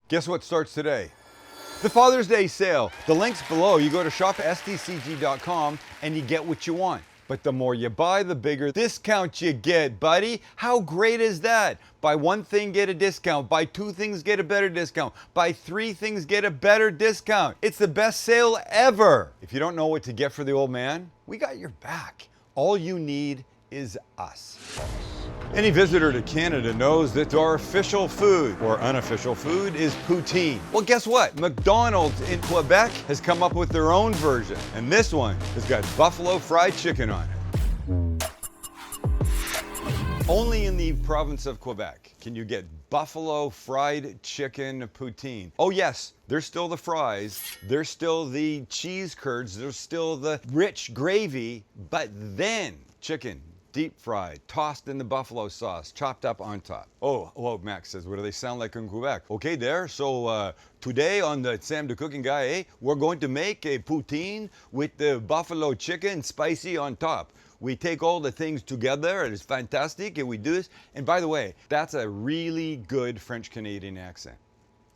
Guess what starts today? The Father's Day sale. The link's below. You go to shopstcg.com and you get what you want. But the more you buy, the bigger discount you get, buddy. How great is that? Buy one thing, get a discount. Buy two things, get a better discount. Buy three things, get a better discount. It's the best sale ever. If you don't know what to get for the old man, we got your back. All you need is us. Any visitor to Canada knows that our official food, or unofficial food, is poutine. Well, guess what? McDonald's in Quebec has come up with their own version, and this one has got buffalo fried chicken on it. Only in the province of Quebec can you get buffalo fried chicken poutine. Oh yes, there's still the fries, there's still the cheese curds, there's still the rich gravy, but then chicken, deep fried, tossed in the buffalo sauce, chopped up on top. Oh, Max says, what do they sound like in Quebec? Okay, there. So today on the Sam the Cooking Guy, we're going to make a poutine with the buffalo chicken spicy on top. We take all the things together, and it's fantastic, and we do this. And by the way, that's a really good French-Canadian accent.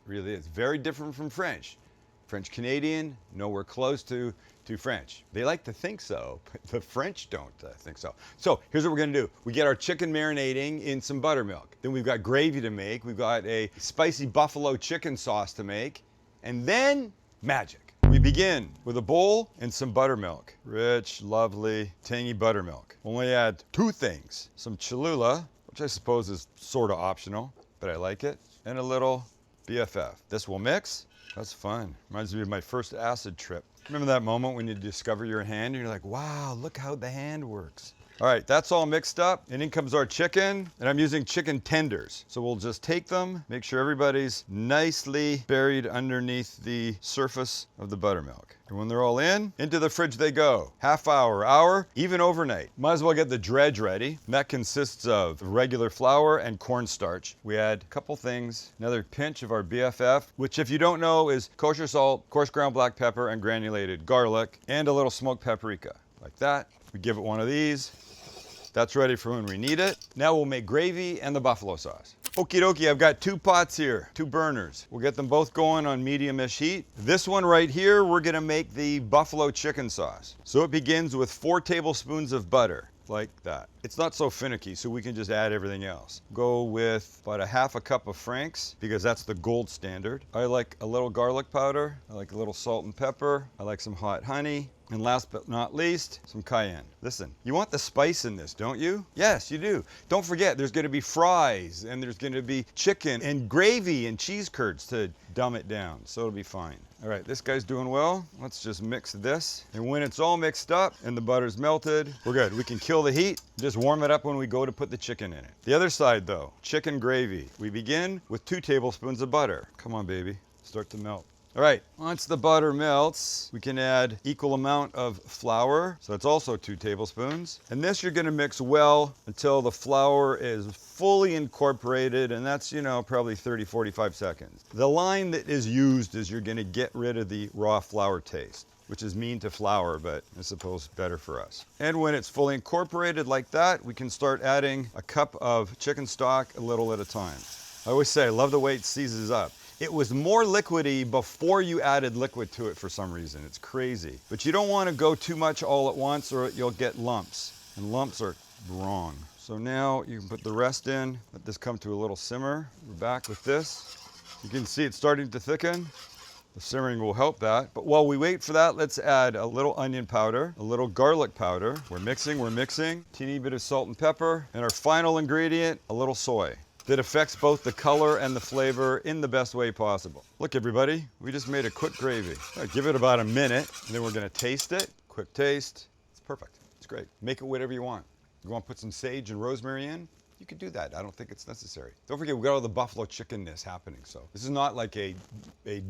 Really is. Very different from French. French-Canadian, nowhere close to French. They like to think so, but the French don't think so. So here's what we're gonna do. We get our chicken marinating in some buttermilk. Then we've got gravy to make. We've got a spicy buffalo chicken sauce to make. And then magic. We begin with a bowl and some buttermilk. Rich, lovely, tangy buttermilk. Only add two things. Some Cholula, which I suppose is sort of optional, but I like it. And a little BFF. This will mix. That's fun. Reminds me of my first acid trip. Remember that moment when you discover your hand and you're like, wow, look how the hand works. All right, that's all mixed up, and in comes our chicken, and I'm using chicken tenders. So we'll just take them, make sure everybody's nicely buried underneath the surface of the buttermilk. And when they're all in, into the fridge they go. Half hour, even overnight. Might as well get the dredge ready. And that consists of regular flour and cornstarch. We add a couple things, another pinch of our BFF, which if you don't know is kosher salt, coarse ground black pepper, and granulated garlic, and a little smoked paprika, like that. We give it one of these. That's ready for when we need it. Now we'll make gravy and the buffalo sauce. Okie dokie, I've got two pots here, two burners. We'll get them both going on medium-ish heat. This one right here, we're gonna make the buffalo chicken sauce. So it begins with 4 tablespoons of butter, like that. It's not so finicky, so we can just add everything else. Go with about a half a cup of Frank's, because that's the gold standard. I like a little garlic powder. I like a little salt and pepper. I like some hot honey. And last but not least, some cayenne. Listen, you want the spice in this, don't you? Yes, you do. Don't forget, there's gonna be fries, and there's gonna be chicken, and gravy, and cheese curds to dumb it down, so it'll be fine. All right, this guy's doing well. Let's just mix this. And when it's all mixed up and the butter's melted, we're good. We can kill the heat, just warm it up when we go to put the chicken in it. The other side though, chicken gravy. We begin with 2 tablespoons of butter. Come on, baby, start to melt. All right, once the butter melts, we can add equal amount of flour. So it's also 2 tablespoons. And this you're gonna mix well until the flour is fully incorporated, and that's, you know, probably 30, 45 seconds. The line that is used is you're gonna get rid of the raw flour taste, which is mean to flour, but I suppose better for us. And when it's fully incorporated like that, we can start adding a cup of chicken stock a little at a time. I always say, I love the way it seizes up. It was more liquidy before you added liquid to it for some reason. It's crazy. But you don't want to go too much all at once or you'll get lumps. And lumps are wrong. So now you can put the rest in, let this come to a little simmer. We're back with this. You can see it's starting to thicken. The simmering will help that. But while we wait for that, let's add a little onion powder, a little garlic powder. We're mixing. Teeny bit of salt and pepper. And our final ingredient, a little soy. That affects both the color and the flavor in the best way possible. Look everybody, we just made a quick gravy. All right, give it about a minute, and then we're gonna taste it. Quick taste, it's perfect, it's great. Make it whatever you want. You wanna put some sage and rosemary in? You could do that, I don't think it's necessary. Don't forget, we've got all the buffalo chickenness happening, so this is not like a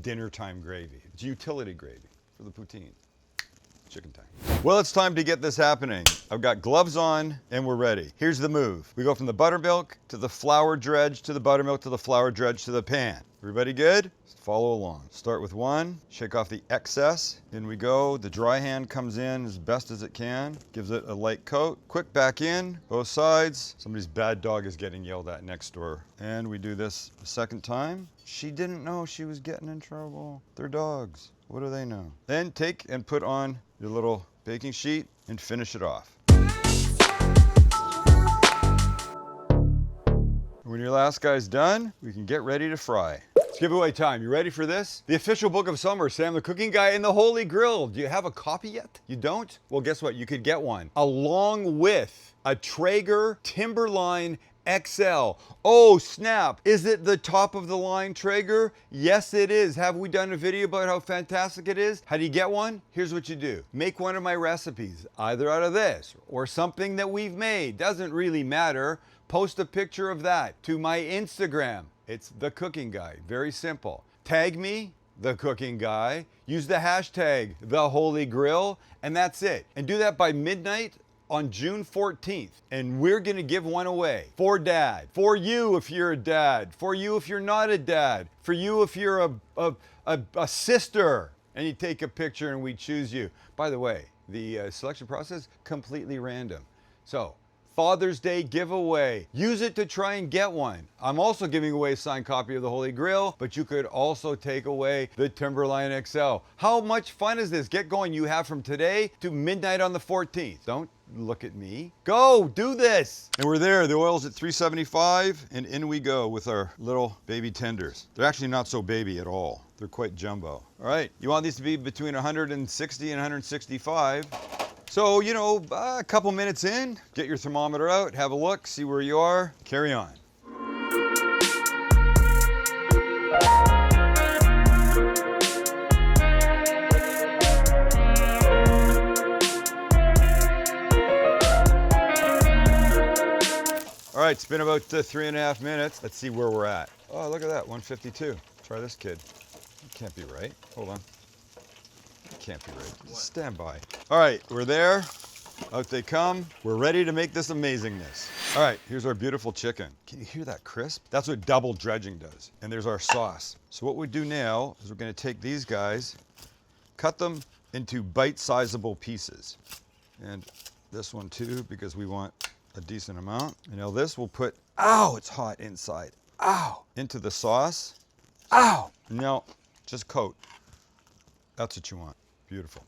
dinner time gravy. It's utility gravy for the poutine. Chicken time. Well, it's time to get this happening. I've got gloves on and we're ready. Here's the move. We go from the buttermilk to the flour dredge to the buttermilk to the flour dredge to the pan. Everybody good? Follow along. Start with one, shake off the excess. In we go. The dry hand comes in as best as it can, gives it a light coat. Quick back in, both sides. Somebody's bad dog is getting yelled at next door. And we do this a second time. She didn't know she was getting in trouble. They're dogs. What do they know? Then take and put on your little baking sheet and finish it off. When your last guy's done, we can get ready to fry. It's giveaway time. You ready for this? The official book of summer, Sam the Cooking Guy and the Holy Grill. Do you have a copy yet? You don't? Well, guess what? You could get one along with a Traeger Timberline XL. Oh, snap. Is it the top of the line Traeger? Yes, it is. Have we done a video about how fantastic it is? How do you get one? Here's what you do. Make one of my recipes, either out of this or something that we've made. Doesn't really matter. Post a picture of that to my Instagram. It's The Cooking Guy. Very simple. Tag me, The Cooking Guy. Use the hashtag The Holy Grill, and that's it. And do that by midnight on June 14th. And we're gonna give one away for Dad. For you if you're a dad. For you if you're not a dad. For you if you're a sister. And you take a picture and we choose you. By the way, the selection process, completely random. So, Father's Day giveaway. Use it to try and get one. I'm also giving away a signed copy of the Holy Grill, but you could also take away the Timberline XL. How much fun is this? Get going. You have from today to midnight on the 14th. Don't look at me. Go, do this. And we're there. The oil's at 375, and in we go with our little baby tenders. They're actually not so baby at all. They're quite jumbo. All right, you want these to be between 160 and 165. So, you know, a couple minutes in, get your thermometer out, have a look, see where you are, carry on. All right, it's been about 3.5 minutes. Let's see where we're at. Oh, look at that, 152. Try this, kid. It can't be right. Hold on. Can't be right. Just stand by. All right, we're there. Out they come. We're ready to make this amazingness. All right, here's our beautiful chicken. Can you hear that crisp? That's what double dredging does. And there's our sauce. So what we do now is we're gonna take these guys, cut them into bite-sizable pieces. And this one too, because we want a decent amount. And now this we'll put, ow, it's hot inside. Ow, into the sauce. Ow. Now, just coat. That's what you want. Beautiful.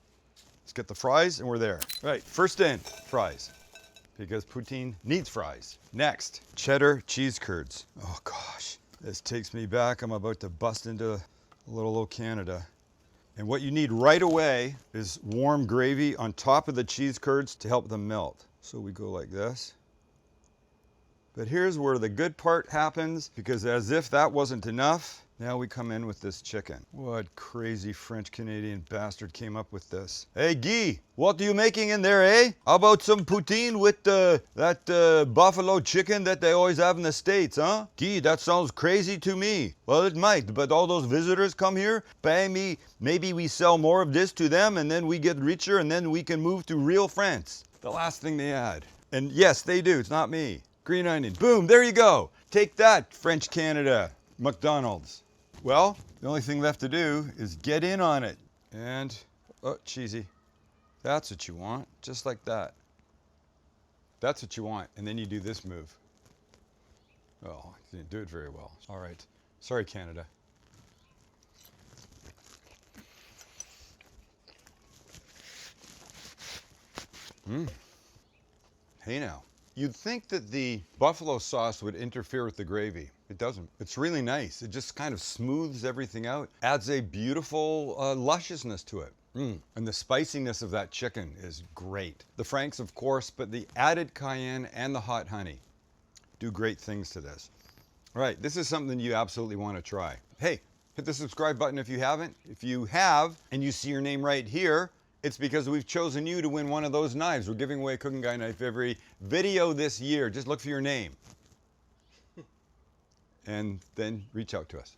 Let's get the fries and we're there. All right, first in, fries. Because poutine needs fries. Next, cheddar cheese curds. Oh gosh, this takes me back. I'm about to bust into little old Canada. And what you need right away is warm gravy on top of the cheese curds to help them melt. So we go like this. But here's where the good part happens, because as if that wasn't enough, now we come in with this chicken. What crazy French Canadian bastard came up with this? Hey Guy, what are you making in there, eh? How about some poutine with that buffalo chicken that they always have in the States, huh? Guy, that sounds crazy to me. Well, it might, but all those visitors come here, pay me, maybe we sell more of this to them and then we get richer and then we can move to real France. The last thing they add. And yes, they do, it's not me. Green onion, boom, there you go. Take that, French Canada, McDonald's. Well, the only thing left to do is get in on it. And, oh, cheesy. That's what you want, just like that. That's what you want, and then you do this move. Oh, you didn't do it very well. All right, sorry, Canada. Hey now. You'd think that the buffalo sauce would interfere with the gravy. It doesn't. It's really nice. It just kind of smooths everything out, adds a beautiful lusciousness to it. And the spiciness of that chicken is great. The Franks, of course, but the added cayenne and the hot honey do great things to this. All right, this is something you absolutely want to try. Hey, hit the subscribe button if you haven't. If you have, and you see your name right here, it's because we've chosen you to win one of those knives. We're giving away a Cooking Guy knife every video this year. Just look for your name. And then reach out to us.